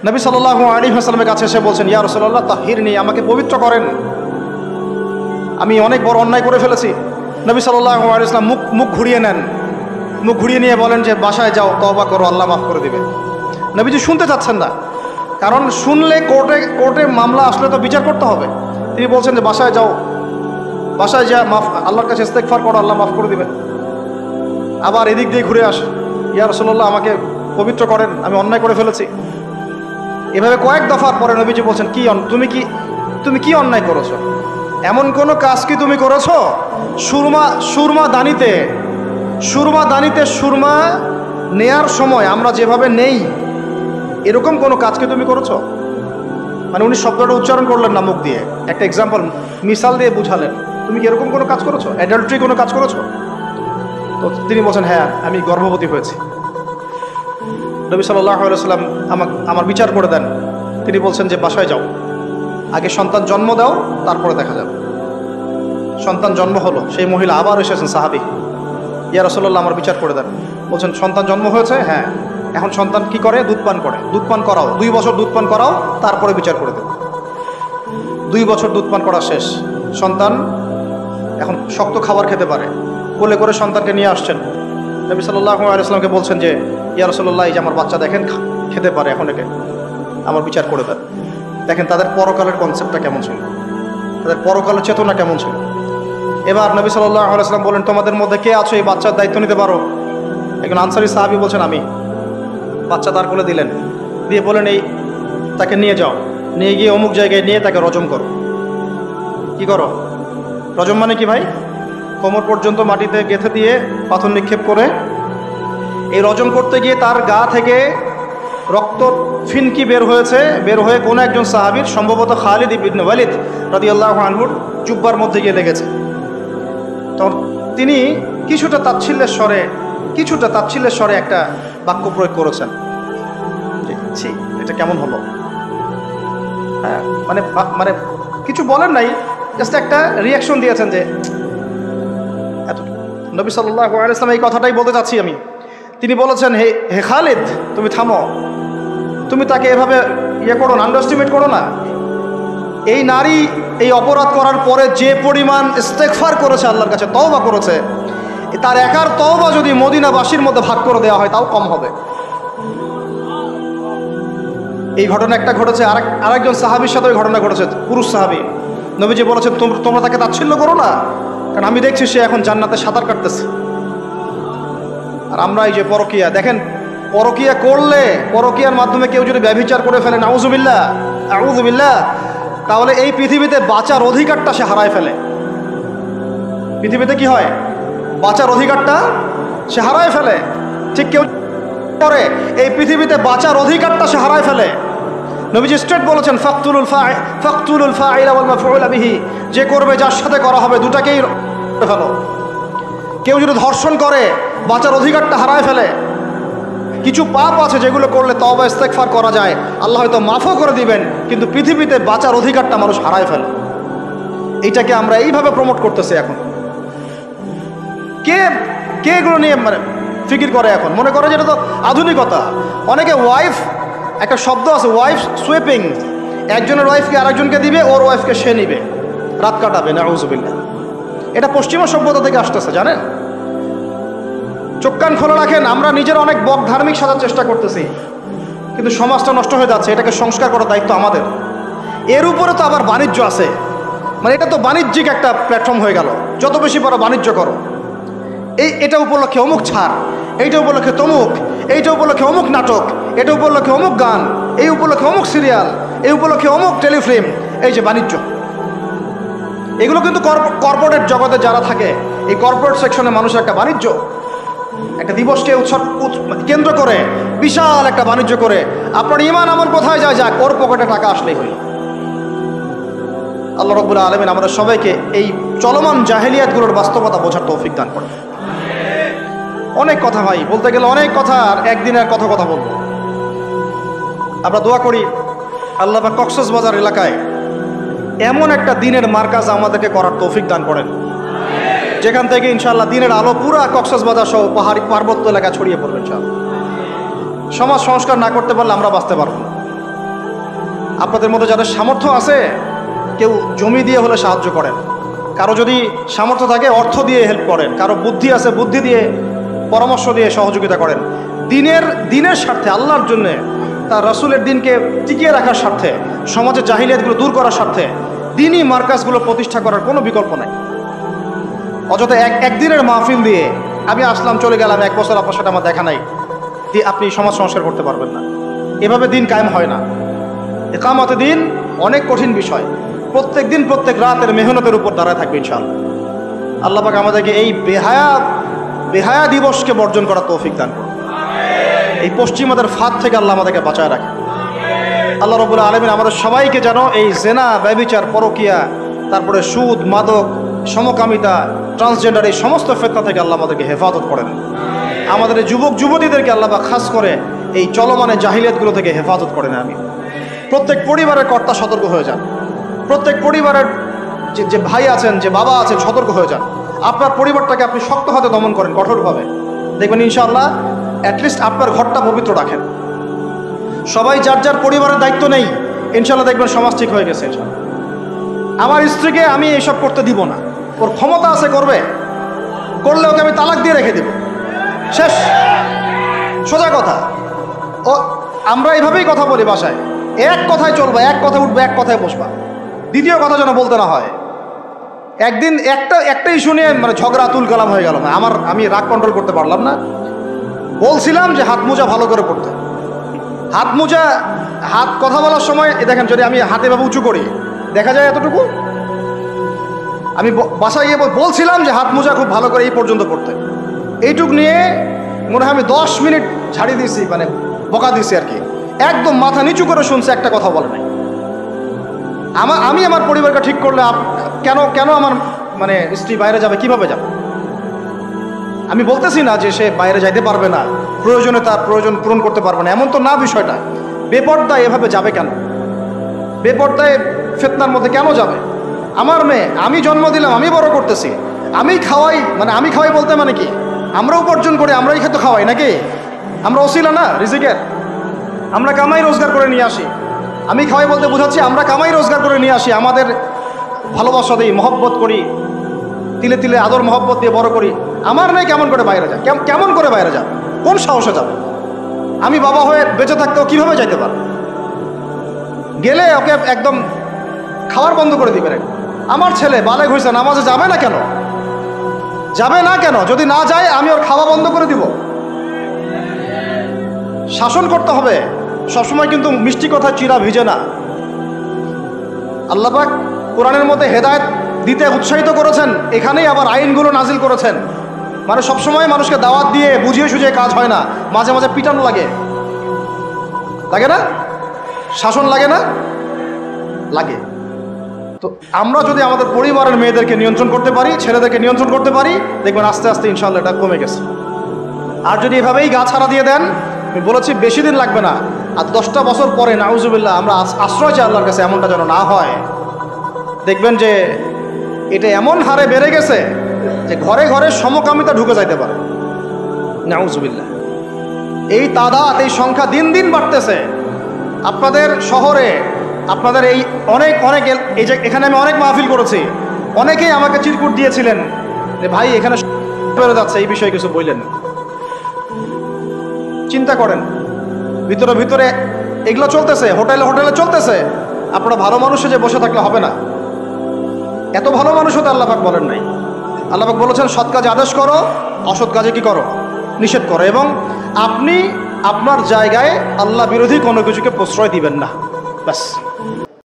নবী সাল্লাল্লাহু আলাইহি ওয়াসাল্লামের কাছে এসে বলছেন, ইয়া রাসূলুল্লাহ তাহহিরনি, আমাকে পবিত্র করেন, আমি অনেক বড় অন্যায় করে ফেলেছি। নবী সাল্লাল্লাহু আলাইহি ওয়াসাল্লাম মুখ ঘুরিয়ে নেন, মুখ ঘুরিয়ে নিয়ে বলেন যে বাসায় যাও, তওবা করো, আল্লাহ মাফ করে দিবে। নবীজি শুনতে চাচ্ছেন না, কারণ শুনলে কোর্টে মামলা আসলে তো বিচার করতে হবে। তিনি বলছেন যে বাসায় যাও, বাসায় যা মাফ, আল্লাহর কাছে ইস্তেগফার করো, আল্লাহ মাফ করে দিবেন। আবার এদিক দিয়ে ঘুরে আস, ইয়া রাসূলুল্লাহ আমাকে পবিত্র করেন, আমি অন্যায় করে ফেলেছি। এভাবে কয়েক দফার পরে নবীজি বলছেন, তুমি কি অন্যায় করেছো? এমন কোনো কাজ কি তুমি করেছো? সুরমা দানিতে সুরমা নেয়ার সময় আমরা যেভাবে নেই, এরকম কোনো কাজকে তুমি করেছো? মানে উনি শব্দটা উচ্চারণ করলেন না মুখ দিয়ে, একটা এক্সাম্পল মিসাল দিয়ে বুঝালেন, তুমি কি এরকম কোনো কাজ করেছো? অ্যাডাল্ট্রি কোনো কাজ করেছো? তো তিনি বলছেন, হ্যাঁ আমি গর্ভবতী হয়েছি। নবী সাল্লাল্লাহু আলাইহি ওয়াসাল্লাম আমার বিচার করে দেন। তিনি বলছেন যে বাসায় যাও, আগে সন্তান জন্ম দাও, তারপরে দেখা যাবে। সন্তান জন্ম হলো, সেই মহিলা আবার এসেছেন, সাহাবী, ইয়া রাসূলুল্লাহ আমার বিচার করে দেন। বলছেন সন্তান জন্ম হয়েছে, হ্যাঁ, এখন সন্তান কি করে? দুধ পান করাও, 2 বছর দুধ পান করাও, তারপরে বিচার করে দেব। 2 বছর দুধ পান করা শেষ, সন্তান এখন শক্ত খাবার খেতে পারে, কোলে করে সন্তানকে নিয়ে আসছেন। নবী সাল্লাল্লাহু আলাইহি ওয়াসাল্লামকে বলছেন যে ইয়া রাসূলুল্লাহ, এই যে আমার বাচ্চা দেখেন খেতে পারে, এখন একে আমার বিচার করে দেন। দেখেন তাদের পরকালের কনসেপ্টটা কেমন ছিল, তাদের পরকালের চেতনা কেমন ছিল। এবার নবী সাল্লাল্লাহু আলাইহি ওয়াসাল্লাম বলেন, তোমাদের মধ্যে কে আছো এই বাচ্চার দায়িত্ব নিতে পারো? একজন আনসারী সাহাবী বলছেন আমি। বাচ্চা তার কোলে দিলেন, দিয়ে বলেন তাকে নিয়ে যাও, নিয়ে গিয়ে অমুক জায়গায় নিয়ে তাকে রজম করো। কি করো? রজম মানে কি ভাই? কোমর পর্যন্ত মাটিতে গেঁথে দিয়ে পাথর নিক্ষেপ করে, এই রজম করতে গিয়ে তার গা থেকে রক্ত ফিনকি বের হয়ে কোনো একজন সাহাবীর, সম্ভবত খালিদ ইবনে ওয়ালিদ রাদিয়াল্লাহু আনহুর জুব্বার মধ্যে গিয়ে লেগেছে। তখন তিনি কিছুটা তাচ্ছিল্যের স্বরে একটা বাক্য প্রয়োগ করেছেন, ছি এটা কেমন হলো। হ্যাঁ, মানে কিছু বলেন নাই, জাস্ট একটা রিয়াকশন দিয়েছেন যে এত। নবী সাল্লাল্লাহু আলাইহি ওয়াসাল্লাম এই কথাটাই বলতে চাচ্ছি আমি। তিনি বলেছেন, হে খালিদ, তুমি থামো, তুমি তাকে এভাবে করো না, আন্ডারস্টিমেট করো না। এই নারী এই অপরাধ করার পরে যে পরিমাণ ইস্তেগফার করেছে, আল্লাহর কাছে তওবা করেছে, তার একার তওবা যদি মদিনাবাসীর মধ্যে ভাগ করে দেওয়া হয় তাও কম হবে। এই ঘটনা একটা ঘটেছে, আরেকজন সাহাবীর সাথে ঘটনা ঘটেছে, পুরুষ সাহাবী। নবীজি বলেছেন, তোমরা তাকে তাচ্ছিল্য করো না, কারণ আমি দেখছি সে এখন জান্নাতে সাঁতার কাটতেছে। আর আমরা এই যে পরকিয়া, দেখেন পরকিয়া করলে, পরকিয়ার মাধ্যমে কেউ যদি ব্যভিচার করে ফেলে, নাউযুবিল্লাহ, তাহলে এই পৃথিবীতে বাঁচার অধিকারটা সে হারায় ফেলে। পৃথিবীতে কি হয়? বাঁচার অধিকারটা সে হারায় ফেলে। ঠিক কেউ করে এই পৃথিবীতে বাঁচার অধিকারটা সে হারায় ফেলে। নবীজি স্ট্রেট বলেছেন, ফাকতুলুল ফাইলা ওয়াল মাফউলা বিহি, যে করবে যার সাথে করা হবে দুটাকেই ফেলো। কেউ যদি ধর্ষণ করে বাঁচার অধিকারটা হারায় ফেলে। কিছু পাপ আছে যেগুলো করলে তওবা ইস্তেগফার করা যায়, আল্লাহ হয়তো মাফও করে দিবেন, কিন্তু পৃথিবীতে বাঁচার অধিকারটা মানুষ হারায় ফেলে। এইটাকে আমরা এইভাবে প্রমোট করতেছি এখন। কে এগুলো নিয়ে ফিকির করে এখন? মনে করে যেটা তো আধুনিকতা। অনেকে ওয়াইফ, একটা শব্দ আছে ওয়াইফ সুইপিং, একজনের ওয়াইফকে আরেকজনকে দিবে, ওর ওয়াইফকে সে নিবে, রাত কাটাবে। নাউযুবিল্লাহ। এটা পশ্চিমা সভ্যতা থেকে আসতেছে, জানেন? চোখ কান খোলা রাখেন। আমরা নিজেরা অনেক ধার্মিক সাজার চেষ্টা করতেছি, কিন্তু সমাজটা নষ্ট হয়ে যাচ্ছে। এটাকে সংস্কার করার দায়িত্ব আমাদের। এর উপরে তো আবার বাণিজ্য আছে, মানে এটা তো বাণিজ্যিক একটা প্ল্যাটফর্ম হয়ে গেল। যত বেশি পারো বাণিজ্য করো। এটা উপলক্ষে অমুক ছাড়, এইটা উপলক্ষে তমুক, এইটা উপলক্ষে অমুক নাটক, এটা উপলক্ষে অমুক গান, এই উপলক্ষে অমুক সিরিয়াল, এই উপলক্ষে অমুক টেলিফিল্ম। এই যে বাণিজ্য, এগুলো কিন্তু কর্পোরেট জগতে যারা থাকে, এই কর্পোরেট সেকশনে মানুষের একটা বাণিজ্য, একটা দিবসকে কেন্দ্র করে বিশাল একটা বাণিজ্য করে আপনার ঈমান আমল কোথায় যায়? যাক, ওর পকেটে টাকা আসলেই হই। আল্লাহ রাব্বুল আলামিন আমাদের সবাইকে এই চলমান জাহেলিয়াতগুলোর বাস্তবতা বোঝার তৌফিক দান করেন। অনেক কথা ভাই, বলতে গেলে অনেক কথা, আর একদিন আর কথা বলবো। আমরা দোয়া করি আল্লাহ পাক কক্সবাজার এলাকায় এমন একটা দিনের মার্কাজ আমাদেরকে করার তৌফিক দান করেন, যেখান থেকে ইনশাআল্লাহ দিনের আলো পুরা কক্সবাজার সহ পাহাড়ি পার্বত্য এলাকা ছড়িয়ে পড়বে ইনশাআল্লাহ। সমাজ সংস্কার না করতে পারলে আমরা বাঁচতে পারবো না। আপনাদের মধ্যে যাদের সামর্থ্য আছে কেউ জমি দিয়ে হলে সাহায্য করেন, কারো যদি সামর্থ্য থাকে অর্থ দিয়ে হেল্প করেন, কারো বুদ্ধি আছে বুদ্ধি দিয়ে পরামর্শ দিয়ে সহযোগিতা করেন। দিনের স্বার্থে, আল্লাহর জন্যে, তার রাসূলের দিনকে টিকিয়ে রাখার স্বার্থে, সমাজের জাহিলিয়াতগুলো দূর করার স্বার্থে দিনই মার্কাজগুলো প্রতিষ্ঠা করার কোনো বিকল্প নাই। অযথা একদিনের মাহফিল দিয়ে আমি আসলাম চলে গেলাম, 1 বছর আপনার সাথে আমার দেখা নাই, দিয়ে আপনি সমাজ সংস্কার করতে পারবেন না। এভাবে দিন কায়েম হয় না। ইকামতে দিন অনেক কঠিন বিষয়। প্রত্যেক দিন প্রত্যেক রাতের মেহনতের উপর দাঁড়ায় থাকবে ইনশাআল্লাহ। আল্লাহ পাক আমাদেরকে এই বেহায়া দিবসকে বর্জন করার তৌফিক দান করুন। এই পশ্চিমাদের ফাঁদ থেকে আল্লাহ আমাদেরকে বাঁচায় রাখে। আল্লাহ রাব্বুল আলামিন আমাদের সবাইকে যেন এই জেনা, ব্যভিচার, পরকিয়া, তারপরে সুদ, মাদক, সমকামিতা, ট্রান্সজেন্ডার, এই সমস্ত ফিতনা থেকে আল্লাহ আমাদেরকে হেফাজত করেন। আমাদের যুবক যুবতীদেরকে আল্লাহ পাক খাস করে এই চলমানে জাহিলিয়াতগুলো থেকে হেফাজত করেন। আমি প্রত্যেক পরিবারের কর্তা সতর্ক হয়ে যান। প্রত্যেক পরিবারের যে ভাই আছেন, যে বাবা আছেন, সতর্ক হয়ে যান। আপনার পরিবারটাকে আপনি শক্ত হাতে দমন করেন, কঠোরভাবে, দেখবেন ইনশাআল্লাহ অ্যাটলিস্ট আপনার ঘরটা পবিত্র রাখেন। সবাই যার যার পরিবারের দায়িত্ব নেই, ইনশাআল্লাহ দেখবেন সমাজ ঠিক হয়ে গেছে ইনশাআল্লাহ। আমার স্ত্রীকে আমি এইসব করতে দিব না, ওর ক্ষমতা আছে করবে, করলে ওকে আমি তালাক দিয়ে রেখে দেব, শেষ, সোজা কথা। ও আমরা এইভাবেই কথা বলি বাসায়, এক কথায় চলবা, এক কথায় উঠবে, এক কথায় বসবা, দ্বিতীয় কথা যেন বলতে না হয়। একদিন একটা ইস্যু নিয়ে মানে ঝগড়া তুল কালাম হয়ে গেল। আমি রাগ কন্ট্রোল করতে পারলাম না, বলছিলাম যে হাত মোজা ভালো করে পড়তে। হাত কথা বলার সময় দেখেন, যদি আমি হাতে ভাবে উঁচু করি দেখা যায় এতটুকু। আমি বাসায় গিয়ে বলছিলাম যে হাত মোজা খুব ভালো করে এই পর্যন্ত পড়তে। এইটুক নিয়ে মনে হয় আমি 10 মিনিট ঝাড়ি দিয়েছি, মানে বকা দিয়েছি আর কি। একদম মাথা নিচু করে শুনছে, একটা কথা বলে নাই। আমি আমার পরিবারকে ঠিক করলে কেন আমার মানে স্ত্রী বাইরে যাবে, কিভাবে যাবে? আমি বলতেছি না যে সে বাইরে যাইতে পারবে না, প্রয়োজনে তার প্রয়োজন পূরণ করতে পারবে না, এমন তো না বিষয়টা। বেপর্দায় এভাবে যাবে কেন? বেপর্দায় ফিতনার মধ্যে কেন যাবে? আমার মেয়ে, আমি জন্ম দিলাম, আমি বড় করতেছি, আমি খাওয়াই, মানে আমি খাওয়াই বলতে মানে কি, আমরা উপার্জন করি, আমরাই খেতে খাওয়াই নাকি? আমরা ওসিলা না রিজিকের, আমরা কামাই রোজগার করে নিয়ে আসি। আমি খাওয়াই বলতে বোঝাচ্ছি আমরা কামাই রোজগার করে নিয়ে আসি, আমাদের ভালোবাসা দিই, মহব্বত করি, তিলে তিলে আদর মহব্বত দিয়ে বড় করি। আমার মেয়ে কেমন করে বাইরে যায়? কেমন করে বাইরে যাবে? কোন সাহসে যাবে? আমি বাবা হয়ে বেঁচে থাকতেও কীভাবে যাইতে পারবে? গেলে ওকে একদম খাওয়ার বন্ধ করে দিবেন। আমার ছেলে বালেগ হয়েছে, নামাজে যাবে না কেন? যাবে না কেন? যদি না যায় আমি ওর খাওয়া বন্ধ করে দিব। শাসন করতে হবে সবসময়, কিন্তু মিষ্টি কথা চিরা ভিজে না। আল্লাহ পাক কোরআনের মধ্যে হেদায়েত দিতে উৎসাহিত করেছেন, এখানেই আবার আইনগুলো নাজিল করেছেন। মানে সবসময় মানুষকে দাওয়াত দিয়ে বুঝিয়ে সুঝিয়ে কাজ হয় না, মাঝে মাঝে পিটানো লাগে না? শাসন লাগে না? লাগে। তো আমরা যদি আমাদের পরিবারের মেয়েদেরকে নিয়ন্ত্রণ করতে পারি, ছেলেদেরকে নিয়ন্ত্রণ করতে পারি, দেখবেন আস্তে আস্তে ইনশাআল্লাহ এটা কমে গেছে। আর যদি এভাবেই গা ছাড়া দিয়ে দেন, আমি বলেছি বেশি দিন লাগবে না, আর 10টা বছর পরে নাউজুবিল্লাহ আমরা আশ্রয় চাই আল্লাহর কাছে, এমনটা যেন না হয়। দেখবেন যে এটা এমন হারে বেড়ে গেছে যে ঘরে ঘরে সমকামিতা ঢুকে যাইতে পারে। নাউজুবিল্লাহ, এই তাদাদ, এই সংখ্যা দিন দিন বাড়তেছে। আপনাদের শহরে, আপনাদের এই অনেক এই যে এখানে আমি অনেক মাহফিল করেছি, অনেকেই আমাকে চিরকুট দিয়েছিলেন যে ভাই এখানে বেড়ে যাচ্ছে, এই বিষয়ে কিছু বললেন। চিন্তা করেন, ভিতরে ভিতরে এগুলো চলতেছে, হোটেলে চলতেছে। আপনারা ভালো মানুষে যে বসে থাকলে হবে না। এত ভালো মানুষও তো আল্লাহ পাক বলেন নাই। আল্লাহ পাক বলেছেন সৎ কাজে আদেশ করো, অসৎ কাজে কি করো? নিষেধ করো। এবং আপনি আপনার জায়গায় আল্লাহ বিরোধী কোনো কিছুকে প্রশ্রয় দিবেন না, ব্যাস।